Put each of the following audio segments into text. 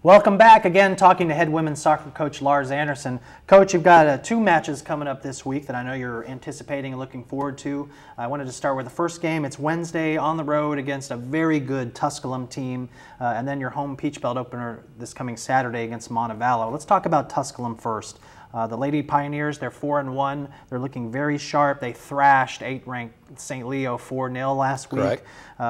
Welcome back again, talking to head women's soccer coach Lars Anderson. Coach, you've got two matches coming up this week that I know you're anticipating and looking forward to. I wanted to start with the first game. It's Wednesday on the road against a very good Tusculum team, and then your home Peach Belt opener this coming Saturday against Montevallo. Let's talk about Tusculum first. The Lady Pioneers, they're 4-1. They're looking very sharp. They thrashed 8th-ranked St. Leo 4-0 last week. Correct.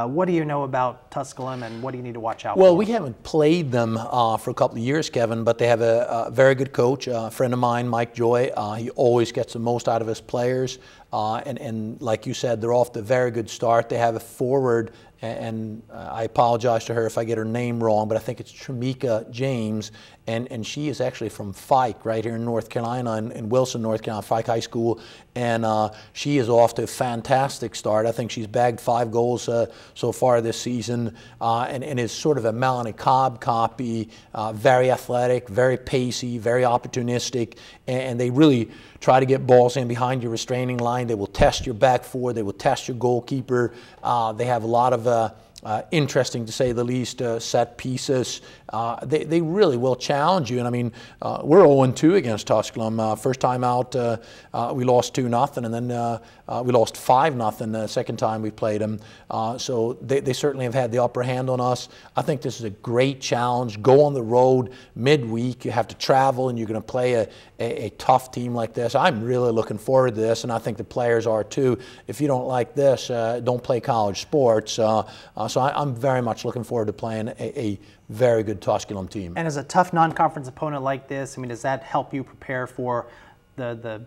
What do you know about Tusculum, and what do you need to watch out for? Well, we haven't played them for a couple of years, Kevin, but they have a very good coach, a friend of mine, Mike Joy. He always gets the most out of his players. And like you said, they're off to a very good start. They have a forward, and I apologize to her if I get her name wrong, but I think it's Tramika James, and she is actually from Fike, right here in North Carolina, in Wilson, North Carolina, Fike High School, and she is off to a fantastic start. I think she's bagged 5 goals so far this season, and is sort of a Melanie Cobb copy, very athletic, very pacey, very opportunistic, and they really try to get balls in behind your restraining line. They will test your back four. They will test your goalkeeper. They have a lot of interesting, to say the least, set pieces. They really will challenge you. And I mean, we're 0-2 against Tusculum. First time out, we lost 2-0, and then we lost 5-0 the second time we played them. So they certainly have had the upper hand on us. I think this is a great challenge. Go on the road midweek. You have to travel, and you're going to play a tough team like this. I'm really looking forward to this, and I think the players are too. If you don't like this, don't play college sports. So I'm very much looking forward to playing a very good Tusculum team. And as a tough non-conference opponent like this, I mean, does that help you prepare for the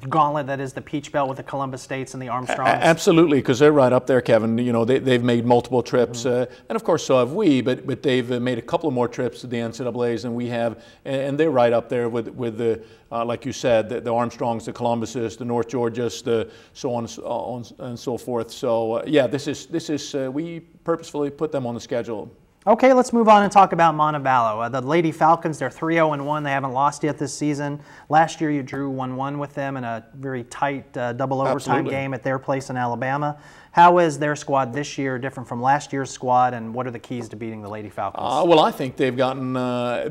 gauntlet that is the Peach Belt with the Columbus States and the Armstrongs? Absolutely, because they're right up there, Kevin. You know, they've made multiple trips, and of course so have we, but they've made a couple of more trips to the NCAAs than we have, and they're right up there with the, like you said, the Armstrongs, the Columbuses, the North Georgias, the so on and so forth. So yeah, this is we purposefully put them on the schedule. Okay, let's move on and talk about Montevallo. The Lady Falcons, they're 3-0-1. They haven't lost yet this season. Last year you drew 1-1 with them in a very tight double overtime game at their place in Alabama. How is their squad this year different from last year's squad, and what are the keys to beating the Lady Falcons? Well, I think they've gotten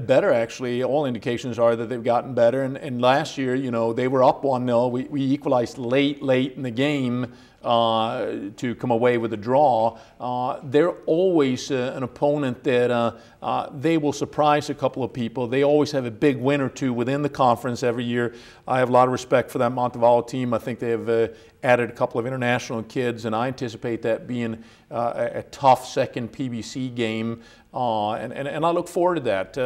better, actually. All indications are that they've gotten better. And last year, you know, they were up 1-0. We equalized late in the game to come away with a draw. They're always an opponent that they will surprise a couple of people. They always have a big win or two within the conference every year. I have a lot of respect for that Montevallo team. I think they have added a couple of international kids, and I anticipate that being a tough second PBC game. And I look forward to that.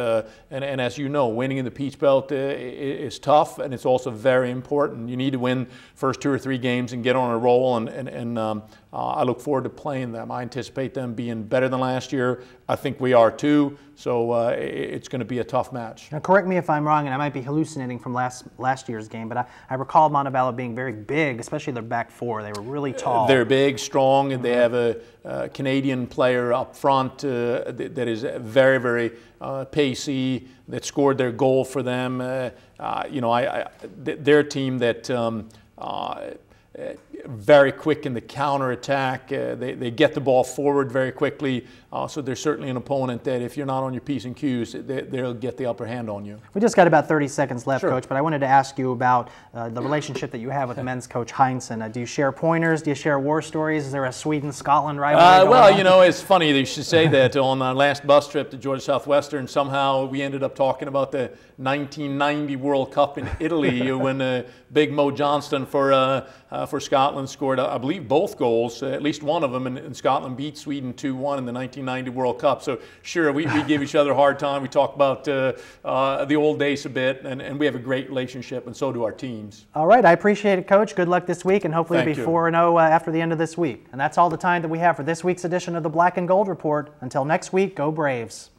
And as you know, winning in the Peach Belt is tough, and it's also very important. You need to win first 2 or 3 games and get on a roll, and I look forward to playing them. I anticipate them being better than last year. I think we are too, so it's going to be a tough match. Now, correct me if I'm wrong, and I might be hallucinating from last year's game, but I recall Montevallo being very big, especially their back four. They were really tall. They're big, strong, and they have a Canadian player up front that is very, very pacey, that scored their goal for them. You know, they're a team that very quick in the counterattack. They get the ball forward very quickly. So they're certainly an opponent that if you're not on your P's and Q's, they'll get the upper hand on you. We just got about 30 seconds left, Sure. Coach, but I wanted to ask you about the relationship that you have with the men's coach Heinsohn. Do you share pointers? Do you share war stories? Is there a Sweden-Scotland rivalry Well, going on? you know, it's funny that you should say that. On our last bus trip to Georgia Southwestern, somehow we ended up talking about the 1990 World Cup in Italy when Big Mo Johnston for Scotland scored, I believe, both goals, at least one of them, and Scotland beat Sweden 2-1 in the 1990 World Cup. So sure, we give each other a hard time. We talk about the old days a bit, and we have a great relationship, and so do our teams. All right, I appreciate it, Coach. Good luck this week, and hopefully Thank you'll be 4-0 after the end of this week. And that's all the time that we have for this week's edition of the Black and Gold Report. Until next week, go Braves.